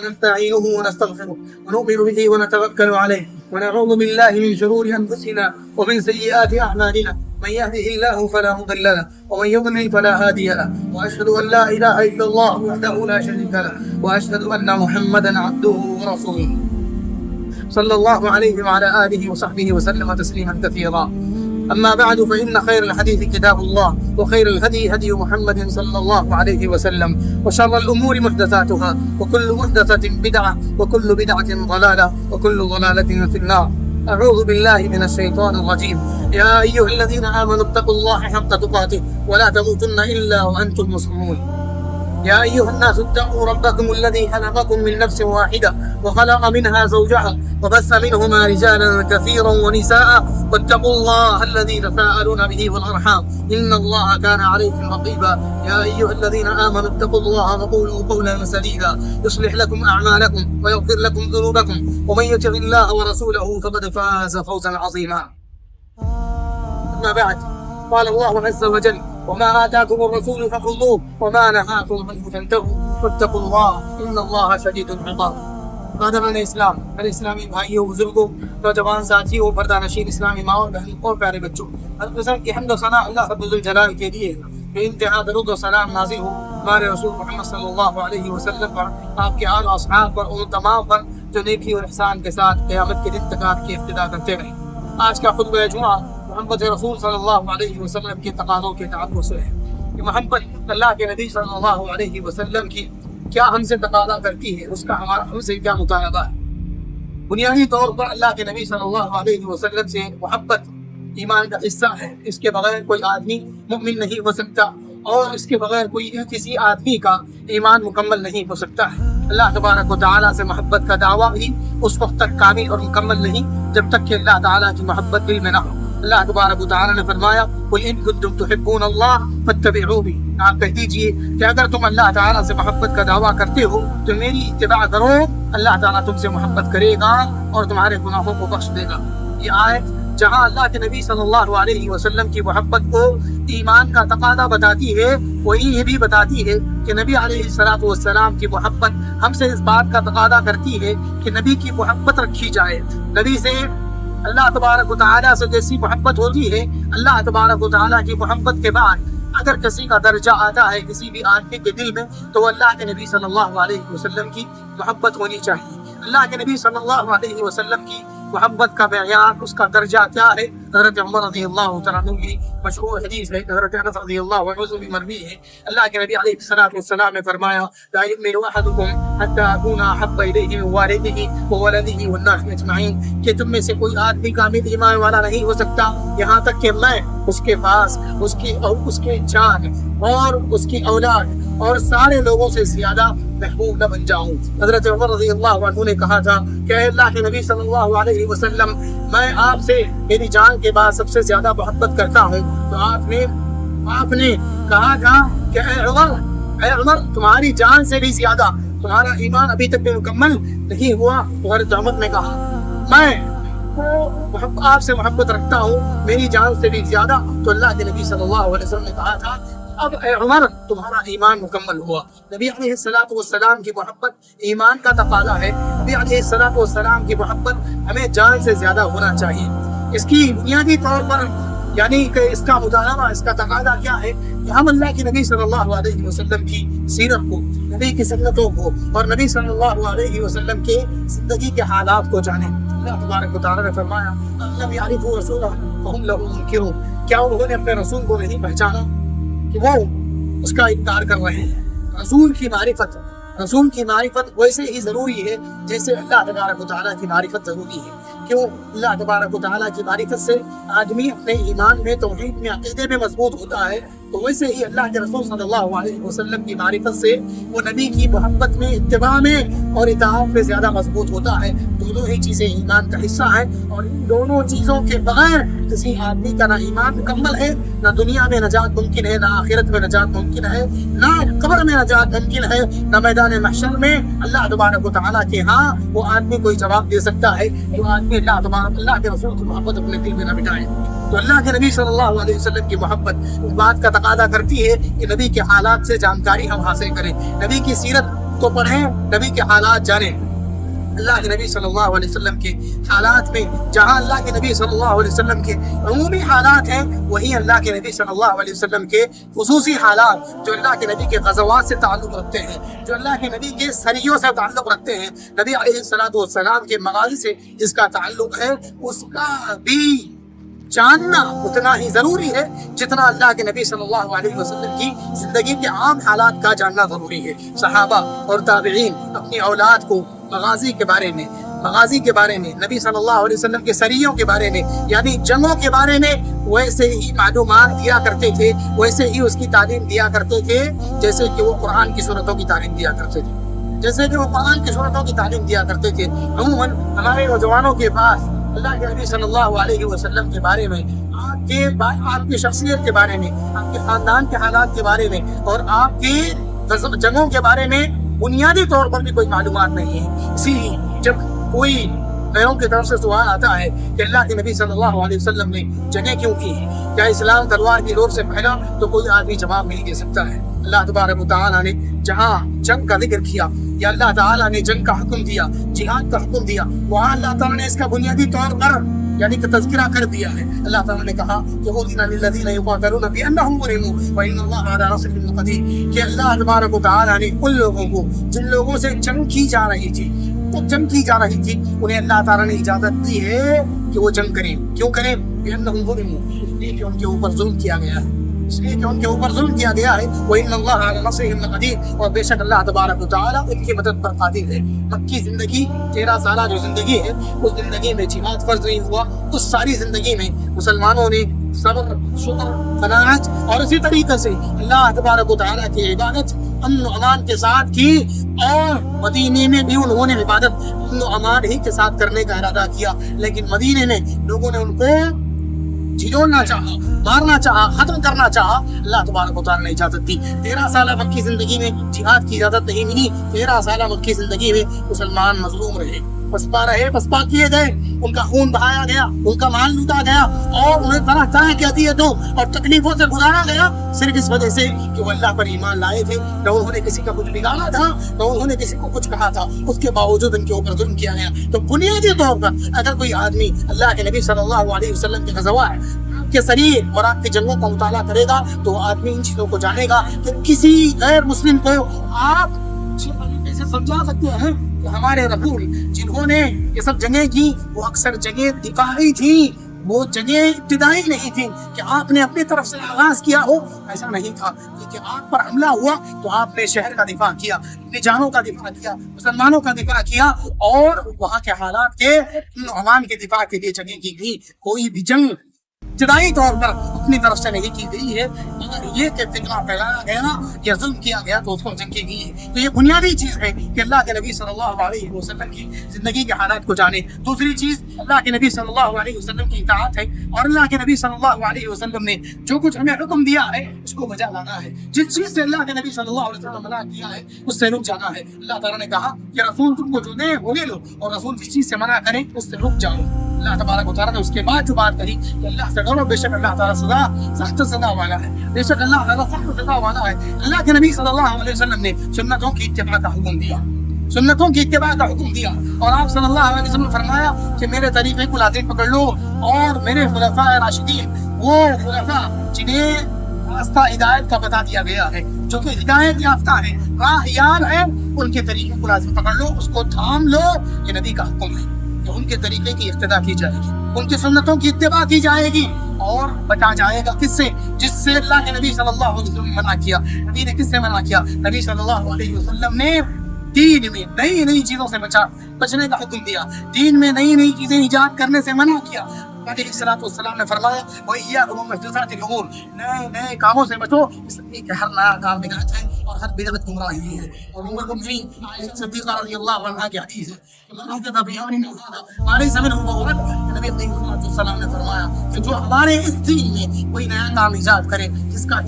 ونستعينه ونستغفره ونؤمن به ونتوكل عليه ونعوذ بالله من شرور أنفسنا ومن سيئات أعمالنا من يهده الله فلا مضل له ومن يضلل فلا هادي له وأشهد أن لا إله إلا الله وحده لا شريك له وأشهد أن محمدا عبده ورسوله صلى الله عليه وعلى آله وصحبه وسلم تسليما كثيرا. أما بعد فإن خير الحديث كتاب الله وخير الهدي هدي محمد صلى الله عليه وسلم وشر الأمور محدثاتها وكل محدثة بدعة وكل بدعة ضلالة وكل ضلالة في النار. أعوذ بالله من الشيطان الرجيم. يا أيها الذين آمنوا اتقوا الله حق تقاته ولا تموتن إلا وأنتم مسلمون. يا أيها الناس اتقوا ربكم الذي خلقكم من نفس واحدة وخلق منها زوجها وبث منهما رجالا كثيرا ونساء واتقوا الله الذي تساءلون به والأرحام إن الله كان عليكم رقيبا. يا أيها الذين آمنوا اتقوا الله وقولوا قولا سديدا يصلح لكم أعمالكم ويغفر لكم ذنوبكم ومن يطع الله ورسوله فقد فاز فوزا عظيما. أما بعد قال الله عز وجل وما آتاكم الرسول فخذوه وما نهاكم عنه فانتهوا واتقوا الله إن الله شديد العقاب. قادران اسلام، میرے اسلامی بھائیوں، بزرگوں، نوجوان ساتھیوں، پردہ-نشین اسلامی ماؤں، بہنوں اور پیارے بچوں، ہر قسم کی حمد و ثنا اللہ رب الجلال کے لیے بے انتہا درود و سلام نازل ہو ہمارے رسول محمد صلی اللہ علیہ وسلم پر، آپ کے آل و اصحاب پر، ان تمام پر جو نیکی اور احسان کے ساتھ قیامت کے دن تک آپ کی اقتدا کرتے رہے. آج کا خطبہ جمعہ محمد رسول صلی اللہ علیہ وسلم کے تقاضوں کے تعلق سے ہے کہ محمد اللہ کے نبی صلی اللہ علیہ وسلم کی کیا ہم سے تقاضا کرتی ہے، اس کا ہمارا ہم سے کیا مطالبہ ہے. بنیادی طور پر اللہ کے نبی صلی اللہ علیہ وسلم سے محبت ایمان کا حصہ ہے. اس کے بغیر کوئی آدمی مومن نہیں ہو سکتا اور اس کے بغیر کوئی کسی آدمی کا ایمان مکمل نہیں ہو سکتا ہے. اللہ تبارک و تعالیٰ سے محبت کا دعویٰ بھی اس وقت تک کامل اور مکمل نہیں جب تک کہ اللہ تعالیٰ کی محبت دل میں نہ ہو. اللہ تبارک و تعالیٰ نے فرمایا قل ان کنتم تحبون اللہ فاتبعونی، آپ کہہ دیجئے کہ اگر تم اللہ تعالیٰ سے محبت کا دعویٰ کرتے ہو تو میری اتباع کرو، اللہ تعالیٰ تم سے محبت کرے گا اور تمہارے گناہوں کو بخش دے گا. یہ آیت جہاں اللہ کے نبی صلی اللہ علیہ وسلم کی محبت کو ایمان کا تقاضا بتاتی ہے، وہی یہ بھی بتاتی ہے کہ نبی علیہ السلام کی محبت ہم سے اس بات کا تقاضا کرتی ہے کہ نبی کی محبت رکھی جائے. نبی سے اللہ تبارک و تعالیٰ سے جیسی محبت ہوتی ہے، اللہ تبارک و تعالیٰ کی محبت کے بعد اگر کسی کا درجہ آتا ہے کسی بھی آدمی کے دل میں تو اللہ کے نبی صلی اللہ علیہ وسلم کی محبت ہونی چاہیے. اللہ کے نبی صلی اللہ علیہ وسلم کی محبت کا معیار، اس کا درجہ کیا ہے؟ حضرت عمر رضی اللہ تعالیٰ عنہ کی مشہور حدیث ہے، حضرت انس رضی اللہ عنہ سے بھی مروی ہے. اللہ کے نبی علیہ السلام نے فرمایا لا یؤمن احدکم حتی اکون احب الیہ من والدہ وولدہ والناس اجمعین، کہ تم میں سے کوئی آدمی کامل ایمان والا نہیں ہو سکتا یہاں تک کہ میں اس کے پاس اس کی جان اور اس کی اولاد اور سارے لوگوں سے زیادہ محبوب نہ بن جاؤں. حضرت عمر رضی اللہ عنہ نے کہا تھا کہ اے اللہ کے نبی صلی اللہ علیہ وسلم، میں آپ سے میری جان کے بعد سب سے زیادہ محبت کرتا ہوں. تو آپ نے کہا تھا کہ اے عمر تمہاری جان سے بھی زیادہ تمہارا ایمان ابھی تک بھی مکمل نہیں ہوا. حضرت عمر نے کہا میں آپ سے محبت رکھتا ہوں میری جان سے بھی زیادہ. تو اللہ کے نبی صلی اللہ علیہ وسلم نے کہا تھا اب اے عمر تمہارا ایمان مکمل ہوا. نبی علیہ السلام کی محبت ایمان کا تقاضا ہے. نبی علیہ السلام کی محبت ہمیں جان سے زیادہ ہونا چاہیے. اس کی بنیادی طور پر یعنی کہ اس کا مطالبہ، اس کا تقاضا کیا ہے کہ ہم اللہ کے نبی صلی اللہ علیہ وسلم کی سیرت کو، نبی کی سنتوں کو اور نبی صلی اللہ علیہ وسلم کے زندگی کے حالات کو جانیں. اللہ تبارک و تعالیٰ نے فرمایا لم یعرفوا رسولہ فہم لہ منکرون، کیا انہوں نے اپنے رسول کو نہیں پہچانا کہ وہ اس کا انکار کر رہے ہیں. رسول کی معرفت ویسے ہی ضروری ہے جیسے اللہ تبارک و تعالیٰ کی معرفت ضروری ہے. کیوں؟ اللہ تبارک و تعالیٰ کی معرفت سے آدمی اپنے ایمان میں، توحید میں، عقیدے میں مضبوط ہوتا ہے. تو ویسے ہی اللہ کے رسول صلی اللہ علیہ وسلم کی معرفت سے وہ نبی کی محبت میں، اتباع میں اور اطاعت میں زیادہ مضبوط ہوتا ہے. دونوں ہی چیزیں ایمان کا حصہ ہیں اور ان دونوں چیزوں کے بغیر کسی آدمی کا نہ ایمان مکمل ہے، نہ دنیا میں نجات ممکن ہے، نہ آخرت میں نجات ممکن ہے، نہ قبر میں نجات ممکن ہے، نہ میدان محشر میں اللہ تبارک و تعالیٰ کے ہاں وہ آدمی کوئی جواب دے سکتا ہے جو آدمی اللہ کے رسول کی محبت اپنے دل میں نہ بٹھائے. تو اللہ کے نبی صلی اللہ علیہ وسلم کی محبت اس بات کا تقاضا کرتی ہے کہ نبی کے حالات سے جانکاری ہم حاصل کریں، نبی کی سیرت تو پڑھیں، نبی کے حالات جانیں. اللہ کے نبی صلی اللہ علیہ وسلم کے حالات میں جہاں اللہ کے نبی صلی اللہ علیہ وسلم کے عمومی حالات ہیں، وہی اللہ کے نبی صلی اللہ علیہ وسلم کے خصوصی حالات جو اللہ کے نبی کے غزوات سے تعلق رکھتے ہیں، جو اللہ کے نبی کے سریوں سے تعلق رکھتے ہیں، نبی علیہ السلام کے مغازی سے جس کا تعلق ہے، اس کا بھی جاننا اتنا ہی ضروری ہے جتنا اللہ کے نبی صلی اللہ علیہ وسلم کی زندگی کے عام حالات کا جاننا ضروری ہے. صحابہ اور تابعین اپنی اولاد کو مغازی کے بارے میں نبی صلی اللہ علیہ وسلم کے سریوں کے بارے میں، یعنی جنگوں کے بارے میں ویسے ہی معلومات دیا کرتے تھے، ویسے ہی اس کی تعلیم دیا کرتے تھے جیسے کہ وہ قرآن کی صورتوں کی تعلیم دیا کرتے تھے. عموماً ہمارے نوجوانوں کے پاس اللہ کے نبی صلی اللہ علیہ وسلم کے بارے میں، آپ کی شخصیت کے بارے میں، آپ کے خاندان کے حالات کے بارے میں اور آپ کے جنگوں کے بارے میں بنیادی طور پر بھی کوئی معلومات نہیں ہے. اسی لیے جب کوئی غیروں کی طرف سے سوال آتا ہے کہ اللہ کے نبی صلی اللہ علیہ وسلم نے جنگیں کیوں کی ہیں، کیا اسلام تلوار کی ڈور سے پھیلا، تو کوئی آدمی جواب نہیں دے سکتا ہے. اللہ تبارک و تعالیٰ نے جہاں جنگ کا ذکر کیا یا اللہ تعالیٰ نے جنگ کا حکم دیا، جہاد کا حکم دیا، وہاں اللہ تعالیٰ نے اس کا بنیادی طور پر یعنی کہ تذکرہ کر دیا ہے. اللہ تعالیٰ نے کہا کہ أُذِنَ لِلَّذِينَ يُقَاتَلُونَ بِأَنَّهُمْ ظُلِمُوا وَإِنَّ اللَّهَ عَلَىٰ نَصْرِهِمْ لَقَدِيرٌ کہ اللہ تبارک و تعالیٰ نے ان لوگوں کو جن لوگوں سے جنگ کی جا رہی تھی انہیں اللہ تعالیٰ نے اجازت دی ہے کہ وہ جنگ کریں. کیوں کریں؟ بِأَنَّهُمْ ظُلِمُوا، اس لیے کہ ان کے اوپر ظلم کیا گیا ہے، وَإِنَّ اللَّهَ عَلَىٰ نَصْرِهِمْ لَقَدِيرٌ اور بے شک اللہ تبارک و تعالیٰ ان کی مدد پر قادر ہے. مکی زندگی 13 سالہ جو زندگی ہے، اس زندگی میں جہاد فرض نہیں ہوا. اس ساری زندگی میں مسلمانوں نے صبر، شکر، قناعت اور اسی طریقے سے اللہ تبارک و تعالیٰ کی عبادت امن و امان کے ساتھ کی، اور مدینے میں بھی انہوں نے عبادت امن و امان ہی کے ساتھ کرنے کا ارادہ کیا. لیکن مدینے میں لوگوں نے ان کو جھجھوڑنا چاہا، مارنا چاہا، ختم کرنا چاہا. اللہ تبارک و تعالیٰ نے اجازت دی. 13 سالہ مکی زندگی میں جہاد کی اجازت نہیں ملی. 13 سالہ مکی زندگی میں مسلمان مظلوم رہے، پسپا کیے گئے، ان کا خون بہایا گیا، ان کا مال لوٹا گیا، اور انہیں طرح طرح کی اذیتوں اور تکلیفوں سے گزارا گیا، صرف اس وجہ سے کہ وہ اللہ پر ایمان لائے تھے. نہ انہوں نے کسی کا کچھ بگاڑا تھا، نہ انہوں نے کسی کو کچھ کہا تھا، اس کے باوجود ان کے اوپر ظلم کیا گیا. تو بنیادی طور پر اگر کوئی آدمی اللہ کے نبی صلی اللہ علیہ وسلم کے غزوات کے سریر اور آپ کی جنگوں کا مطالعہ کرے گا تو وہ آدمی ان چیزوں کو جانے گا کہ کسی غیر مسلم کو آپ ایسے سمجھا سکتے ہیں کہ ہمارے رسول جنہوں نے یہ سب جنگیں کی وہ اکثر جنگیں دفاعی تھیں، وہ جنگیں ابتدائی نہیں تھیں کہ آپ نے اپنی طرف سے آغاز کیا ہو، ایسا نہیں تھا. کہ آپ پر حملہ ہوا تو آپ نے شہر کا دفاع کیا، اپنی جانوں کا دفاع کیا، مسلمانوں کا دفاع کیا، اور وہاں کے حالات کے عوام کے دفاع کے لیے جنگیں کی گئی. کوئی بھی جنگ ابتدائی طور پر اپنی طرف سے نہیں کی گئی ہے، مگر یہ کہ فتنہ پھیلایا گیا یا ظلم کیا گیا تو اس کو جنگ کی گئی ہے. تو یہ بنیادی چیز ہے کہ اللہ کے نبی صلی اللہ علیہ وسلم کی زندگی کے حالات کو جانے. دوسری چیز اللہ کے نبی صلی اللہ علیہ وسلم کی اطاعت ہے، اور اللہ کے نبی صلی اللہ علیہ وسلم نے جو کچھ ہمیں حکم دیا ہے اس کو بجا لانا ہے. جس چیز سے اللہ کے نبی صلی اللہ علیہ وسلم منع کیا ہے اس سے رک جانا ہے. اللہ تعالیٰ نے کہا کہ رسول تم کو جو دے وہ لے لو، اور رسول جس چیز سے منع کرے اس سے رک جاؤ. اللہ تبارک و تعالیٰ نے اس کے بعد جو بات کہی کہ اللہ سے ڈرو، بے شک اللہ تعالیٰ سخت سزا والا ہے، بے شک اللہ تعالیٰ سخت سزا والا ہے. اللہ کے نبی صلی اللہ علیہ وسلم نے سنتوں کی اتباع کا حکم دیا، سنتوں کی اتباع کا حکم دیا، اور آپ صلی اللہ علیہ وسلم نے فرمایا کہ میرے طریقے کو لازم پکڑ لو، اور میرے خلفاء راشدین، وہ خلفاء جنہیں راستہ ہدایت کا بتا دیا گیا ہے، جو کہ ہدایت یافتہ ہے، راہیار ہے، ان کے طریقے کو لازم پکڑ لو، اس کو تھام لو. یہ نبی کا حکم ہے کہ ان کے طریقے کی اقتداء کی جائے گی، ان کی سنتوں کی اتباع کی جائے گی، اور بچا جائے گا کس سے؟ جس سے اللہ کے نبی صلی اللہ علیہ وسلم نے منع کیا. نبی نے کس سے منع کیا؟ نبی صلی اللہ علیہ وسلم نے دین میں نئی چیزوں سے بچنے کا حکم دیا، دین میں نئی چیزیں ایجاد کرنے سے منع کیا. نبی علیہ السلام نے فرمایا وَإِيَّاكُمْ وَمُحْدَثَاتِ الْأُمُورِ، نئے کاموں سے بچو، اس لیے کہ ہر نیا کام بدعت ہے اور ہر بدعت گمراہی ہے. اور عمر المؤمنین عائشہ صدیقہ رضی اللہ عنہا کی حدیث ہے کہ من احدث فی امرنا هذا ما ليس منه فهو رد. نبی علیہ السلام نے فرمایا کہ جو ہمارے اس دین میں کوئی نیا کام ایجاد کرے جس کا